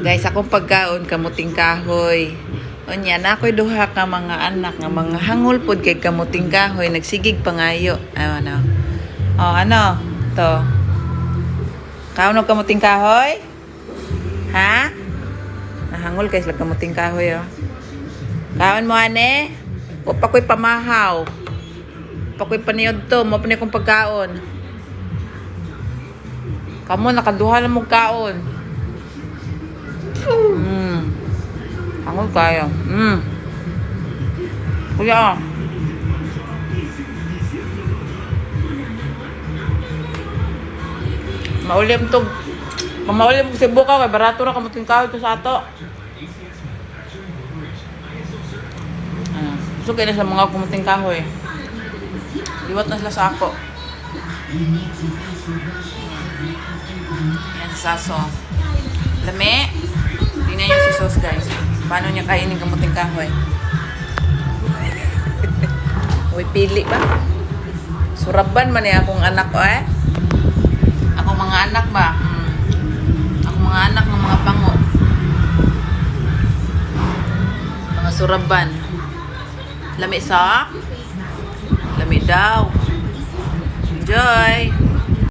Guys, akong pagkaon kamuting kahoy. Unya na ako'y duha ka mga anak nga mga hangol pod kay kamuting kahoy nagsigig pangayo. Ano? Oh, ano? To. Kaon og kamuting kahoy? Ha? Nahangol kay sila kamuting kahoy oh. Kaon mo ane? O pa ko'y pamahaw. Pa ko'y paniyod to, mo pa ni kong pagkaon. Kamo nakaduha na mong kaon. Hangol kayo. Kuya. Maulim to. Maulim ko Cebu ka kay barato ra kamuting kahoy to sa ato. Gusto kayo na sa mga kamuting kahoy. Liwat na sila sa ako. Yan sa saso. Lami. Tingnan nyo si sauce guys. Paano niya kainin kamuting kahoy? Uy, pili ba? Suraban man eh akong anak ko eh. Akong mga anak ba? Akong mga anak ng mga pango. Mga suraban. Lami sa? Lami daw. Enjoy!